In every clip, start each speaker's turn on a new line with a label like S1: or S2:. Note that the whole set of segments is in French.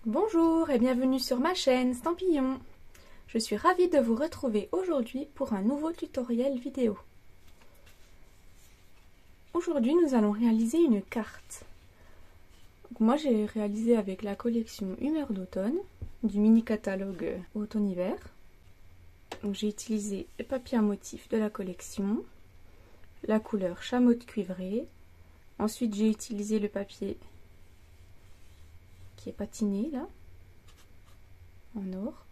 S1: Bonjour et bienvenue sur ma chaîne Stampillon. Je suis ravie de vous retrouver aujourd'hui pour un nouveau tutoriel vidéo. Aujourd'hui nous allons réaliser une carte. Moi j'ai réalisé avec la collection Humeur d'automne du mini catalogue automne-hiver. J'ai utilisé le papier à motif de la collection, la couleur chamotte cuivrée. Ensuite j'ai utilisé le papier qui est patiné là, en or.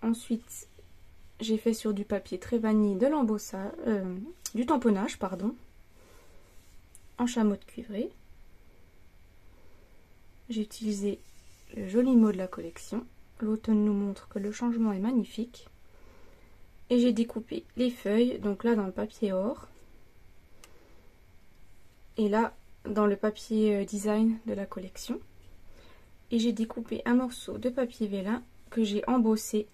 S1: Ensuite, j'ai fait sur du papier très vanille de l'embossage, du tamponnage, pardon, en chamotte cuivrée. J'ai utilisé le joli mot de la collection. L'automne nous montre que le changement est magnifique. Et j'ai découpé les feuilles, donc là dans le papier or. Et là, dans le papier design de la collection. Et j'ai découpé un morceau de papier vélin que j'ai embossé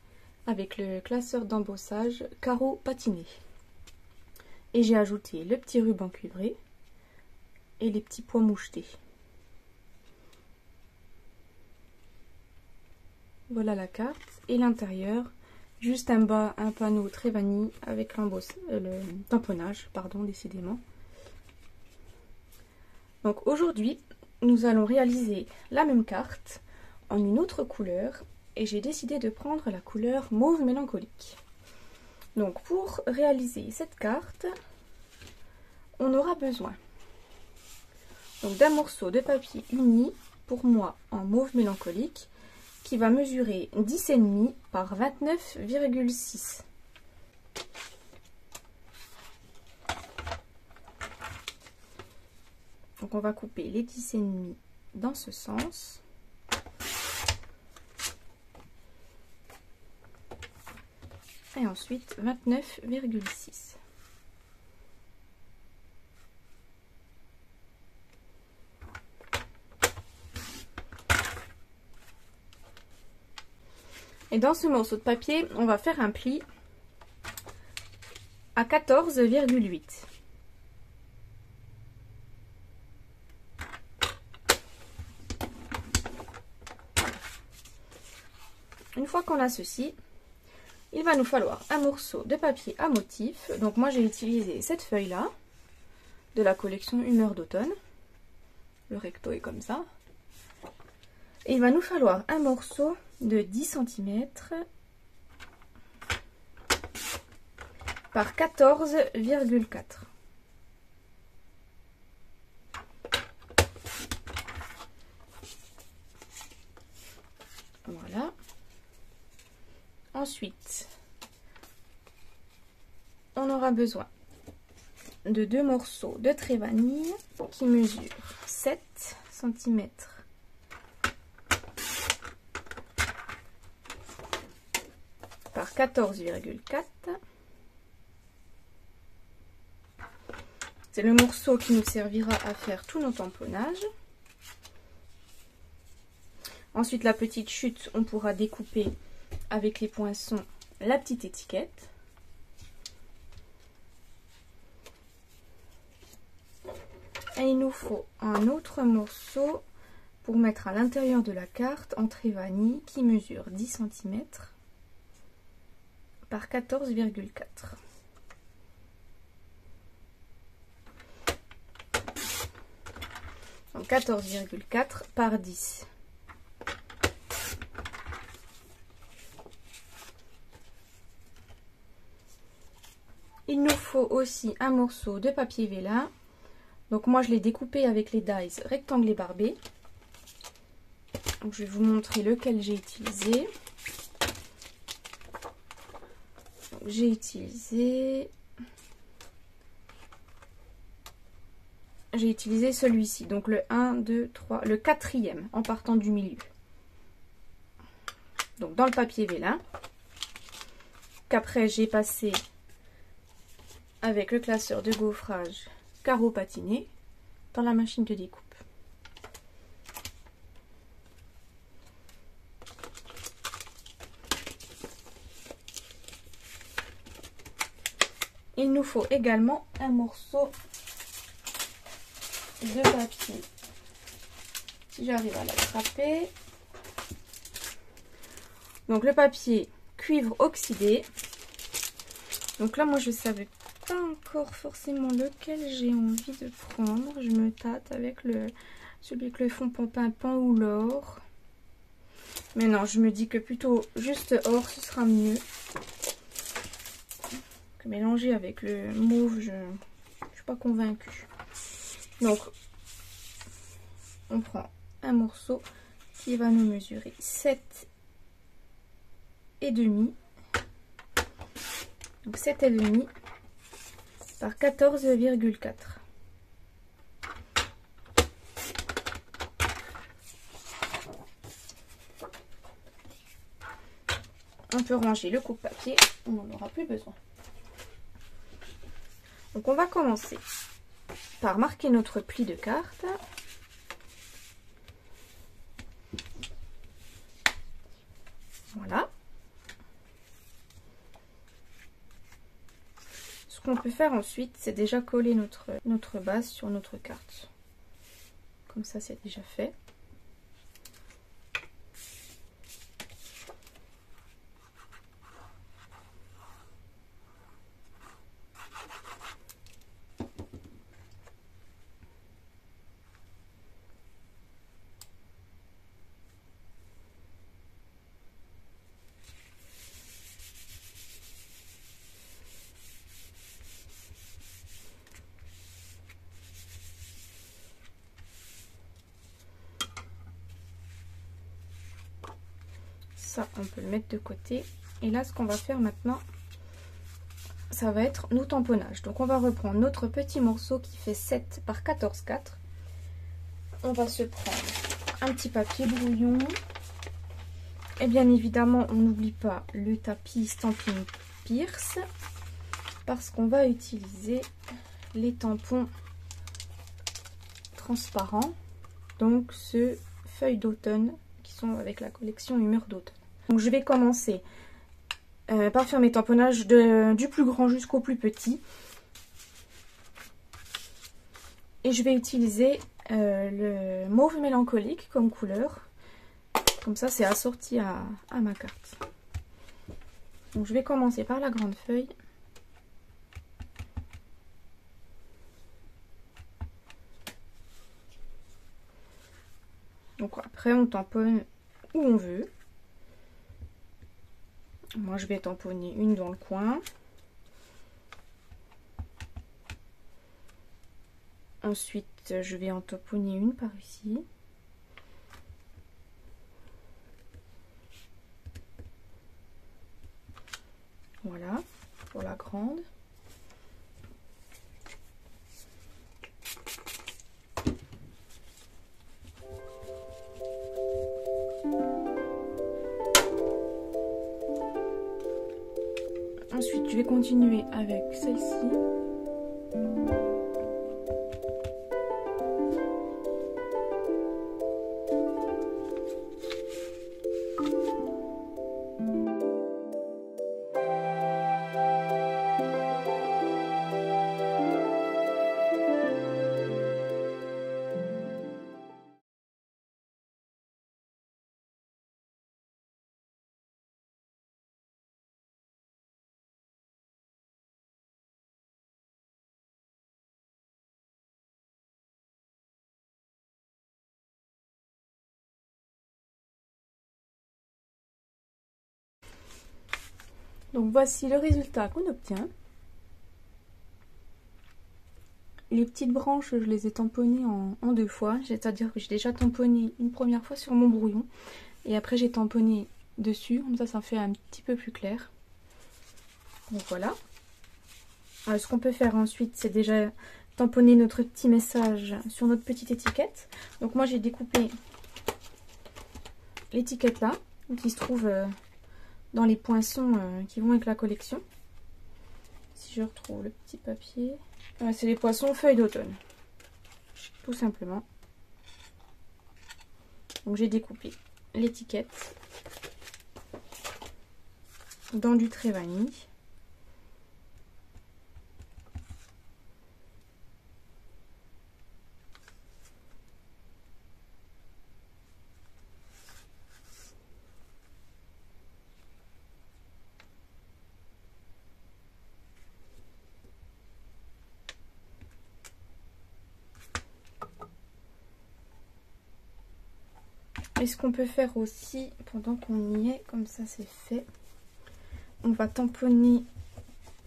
S1: avec le classeur d'embossage carreau patiné. Et j'ai ajouté le petit ruban cuivré et les petits pois mouchetés. Voilà la carte. Et l'intérieur, juste en bas, un panneau très vanille avec le tamponnage, pardon, décidément. Donc aujourd'hui, nous allons réaliser la même carte en une autre couleur et j'ai décidé de prendre la couleur mauve mélancolique. Donc pour réaliser cette carte, on aura besoin d'un morceau de papier uni, pour moi en mauve mélancolique, qui va mesurer 10,5 par 29,6. Donc on va couper les 10,5 dans ce sens. Et ensuite 29,6. Et dans ce morceau de papier, on va faire un pli à 14,8. Une fois qu'on a ceci, il va nous falloir un morceau de papier à motif. Donc moi j'ai utilisé cette feuille là de la collection Humeur d'automne. Le recto est comme ça. Et il va nous falloir un morceau de 10 cm par 14,4. Voilà. Ensuite, on aura besoin de 2 morceaux de trait vanille qui mesurent 7 cm par 14,4. C'est le morceau qui nous servira à faire tous nos tamponnages. Ensuite, la petite chute, on pourra découper avec les poinçons la petite étiquette. Et il nous faut un autre morceau pour mettre à l'intérieur de la carte en trait vanille qui mesure 10 cm par 14,4. Donc 14,4 par 10. Il nous faut aussi un morceau de papier vélin. Donc moi je l'ai découpé avec les dies rectangles et barbés. Donc je vais vous montrer lequel j'ai utilisé. J'ai utilisé celui-ci, donc le 1, 2, 3, le 4e en partant du milieu. Donc dans le papier vélin, qu'après j'ai passé avec le classeur de gaufrage carreau patiné dans la machine de découpe. Il nous faut également un morceau de papier si j'arrive à l'attraper. Donc le papier cuivre oxydé. Donc là moi je savais pas encore forcément lequel j'ai envie de prendre. Je me tâte avec celui avec le fond pimpin ou l'or. Mais non, je me dis que plutôt juste or ce sera mieux. Que mélanger avec le mauve, je suis pas convaincue. Donc on prend un morceau qui va nous mesurer 7,5. Donc 7,5 par 14,4. On peut ranger le coupe-papier, on n'en aura plus besoin. Donc on va commencer par marquer notre pli de carte. Voilà. Ce qu'on peut faire ensuite, c'est déjà coller notre base sur notre carte. Comme ça, c'est déjà fait. Ça, on peut le mettre de côté. Et là, ce qu'on va faire maintenant, ça va être nos tamponnages. Donc, on va reprendre notre petit morceau qui fait 7 par 14,4. On va se prendre un petit papier brouillon. Et bien évidemment, on n'oublie pas le tapis Stampin' Pierce. Parce qu'on va utiliser les tampons transparents. Donc, ce feuille d'automne qui sont avec la collection Humeur d'automne. Donc je vais commencer par faire mes tamponnages du plus grand jusqu'au plus petit. Et je vais utiliser le mauve mélancolique comme couleur. Comme ça c'est assorti à ma carte. Donc je vais commencer par la grande feuille. Donc après on tamponne où on veut. Moi, je vais tamponner une dans le coin. Ensuite, je vais en tamponner une par ici. Voilà, pour la grande. Ensuite, je vais continuer avec celle-ci. Donc voici le résultat qu'on obtient. Les petites branches, je les ai tamponnées en deux fois. C'est-à-dire que j'ai déjà tamponné une première fois sur mon brouillon. Et après j'ai tamponné dessus. Comme ça fait un petit peu plus clair. Donc voilà. Alors, ce qu'on peut faire ensuite, c'est déjà tamponner notre petit message sur notre petite étiquette. Donc moi j'ai découpé l'étiquette là, qui se trouve dans les poinçons qui vont avec la collection. Si je retrouve le petit papier. C'est les poinçons feuilles d'automne. Tout simplement. Donc j'ai découpé l'étiquette dans du trait vanille. Et ce qu'on peut faire aussi, pendant qu'on y est, comme ça c'est fait, on va tamponner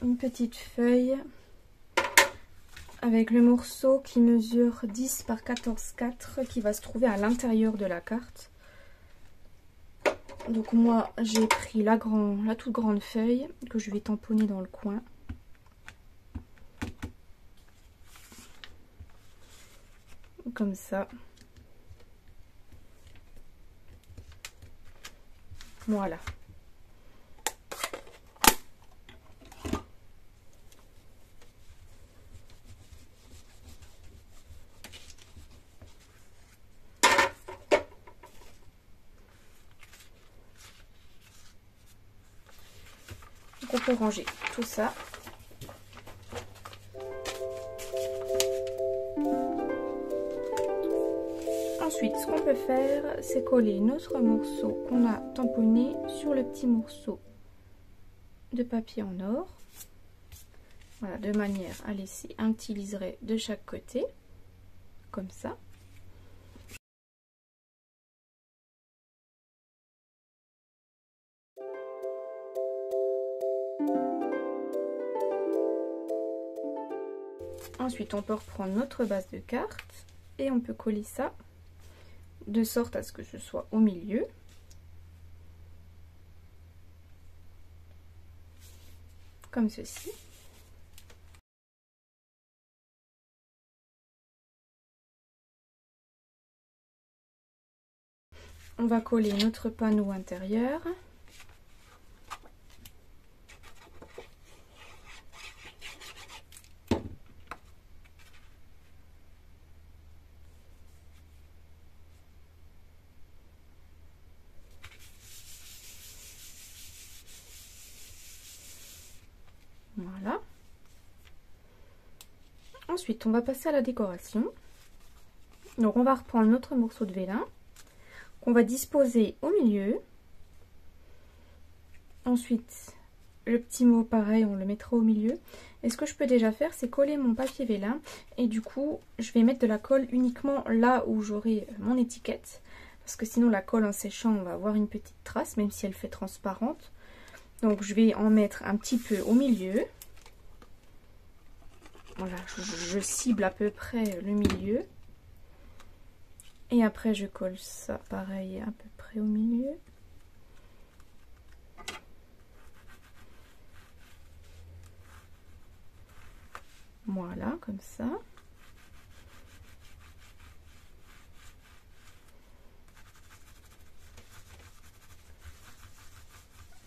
S1: une petite feuille avec le morceau qui mesure 10 par 14,4 qui va se trouver à l'intérieur de la carte. Donc moi j'ai pris la toute grande feuille que je vais tamponner dans le coin. Comme ça. Voilà. Donc on peut ranger tout ça. Ensuite, ce qu'on peut faire, c'est coller notre morceau qu'on a tamponné sur le petit morceau de papier en or. Voilà, de manière à laisser un petit liseré de chaque côté, comme ça. Ensuite, on peut reprendre notre base de carte et on peut coller ça de sorte à ce que ce soit au milieu. Comme ceci. On va coller notre panneau intérieur. Voilà. Ensuite, on va passer à la décoration. Donc, on va reprendre notre morceau de vélin qu'on va disposer au milieu. Ensuite, le petit mot, pareil, on le mettra au milieu. Et ce que je peux déjà faire, c'est coller mon papier vélin. Et du coup, je vais mettre de la colle uniquement là où j'aurai mon étiquette. Parce que sinon, la colle en séchant, on va avoir une petite trace, même si elle fait transparente. Donc, je vais en mettre un petit peu au milieu. Voilà, je cible à peu près le milieu. Et après, je colle ça, pareil, à peu près au milieu. Voilà, comme ça.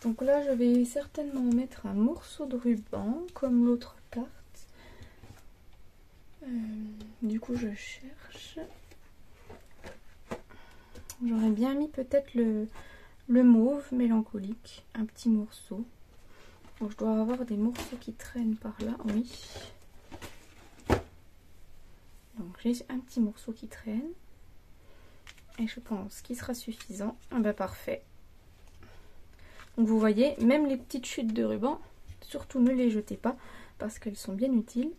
S1: Donc là, je vais certainement mettre un morceau de ruban, comme l'autre carte. Du coup, je cherche. J'aurais bien mis peut-être le mauve mélancolique, un petit morceau. Donc, je dois avoir des morceaux qui traînent par là, oui. Donc j'ai un petit morceau qui traîne. Et je pense qu'il sera suffisant. Ah ben parfait. Donc vous voyez, même les petites chutes de ruban, surtout ne les jetez pas parce qu'elles sont bien utiles.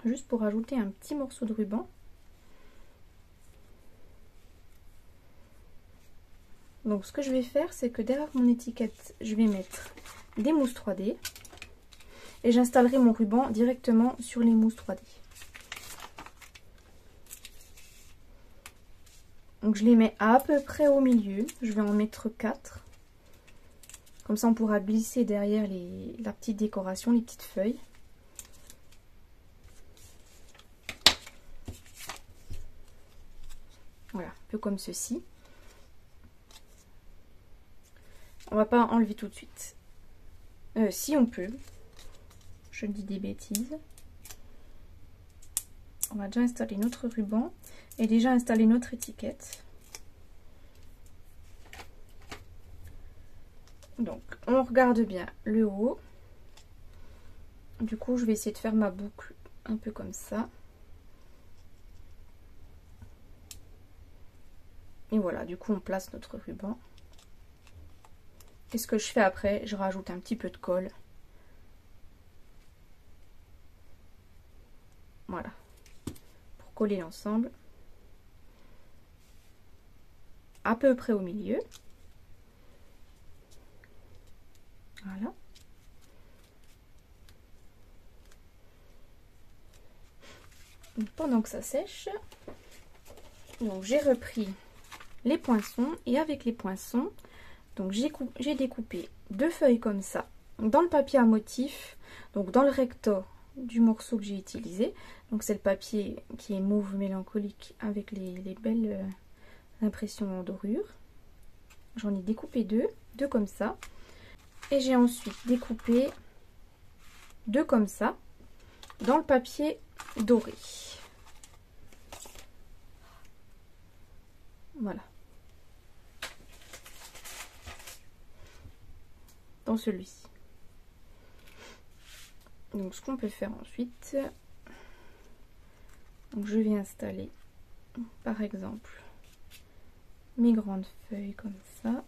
S1: Juste pour ajouter un petit morceau de ruban. Donc ce que je vais faire, c'est que derrière mon étiquette, je vais mettre des mousses 3D. Et j'installerai mon ruban directement sur les mousses 3D. Donc je les mets à peu près au milieu. Je vais en mettre 4. Comme ça on pourra glisser derrière la petite décoration, les petites feuilles. Voilà, un peu comme ceci. On va pas enlever tout de suite. Si on peut. Je dis des bêtises. On va déjà installer notre ruban et déjà installer notre étiquette. Donc on regarde bien le haut. Du coup je vais essayer de faire ma boucle un peu comme ça. Et voilà, du coup on place notre ruban. Et ce que je fais après, je rajoute un petit peu de colle. Voilà. Pour coller l'ensemble. à peu près au milieu. Voilà. Donc, pendant que ça sèche, donc j'ai repris les poinçons et avec les poinçons, donc j'ai découpé 2 feuilles comme ça dans le papier à motif, donc dans le recto du morceau que j'ai utilisé. Donc c'est le papier qui est mauve mélancolique avec les belles impressions en dorure. J'en ai découpé 2 comme ça. Et j'ai ensuite découpé 2 comme ça dans le papier doré. Voilà. Dans celui-ci. Donc ce qu'on peut faire ensuite, donc je vais installer par exemple mes grandes feuilles comme ça.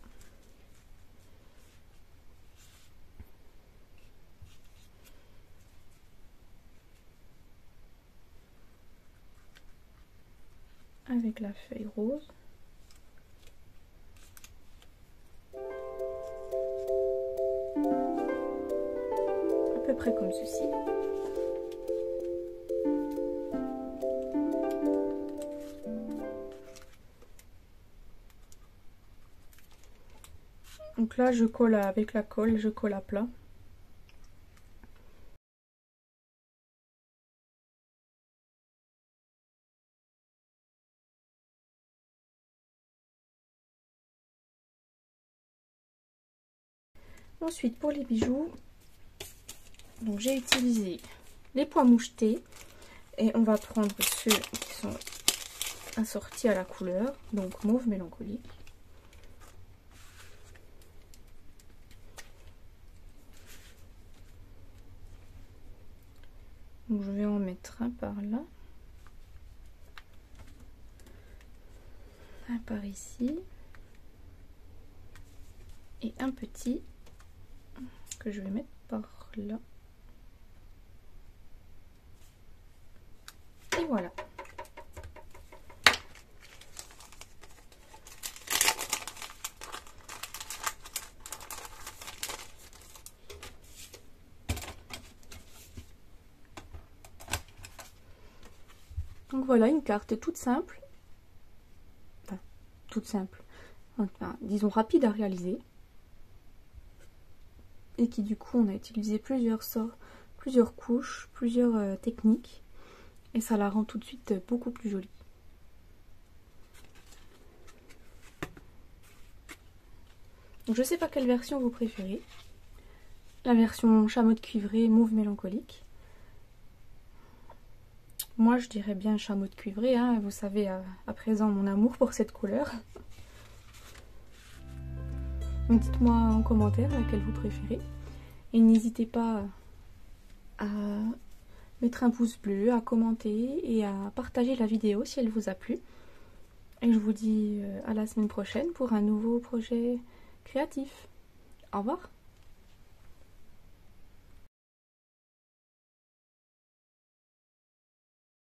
S1: Avec la feuille rose. À peu près comme ceci. Donc là je colle avec la colle, je colle à plat. Ensuite pour les bijoux, donc j'ai utilisé les pois mouchetés et on va prendre ceux qui sont assortis à la couleur, donc mauve mélancolique. Donc je vais en mettre un par là, un par ici et un petit que je vais mettre par là. Et voilà. Donc voilà une carte toute simple. Enfin, toute simple. Enfin, disons rapide à réaliser. Et qui du coup on a utilisé plusieurs sorts, plusieurs couches, plusieurs techniques. Et ça la rend tout de suite beaucoup plus jolie. Donc je sais pas quelle version vous préférez. La version chameau de cuivré mauve mélancolique. Moi je dirais bien chameau de cuivré, hein. Vous savez à présent mon amour pour cette couleur. Donc dites-moi en commentaire laquelle vous préférez. Et n'hésitez pas à mettre un pouce bleu, à commenter et à partager la vidéo si elle vous a plu. Et je vous dis à la semaine prochaine pour un nouveau projet créatif. Au revoir.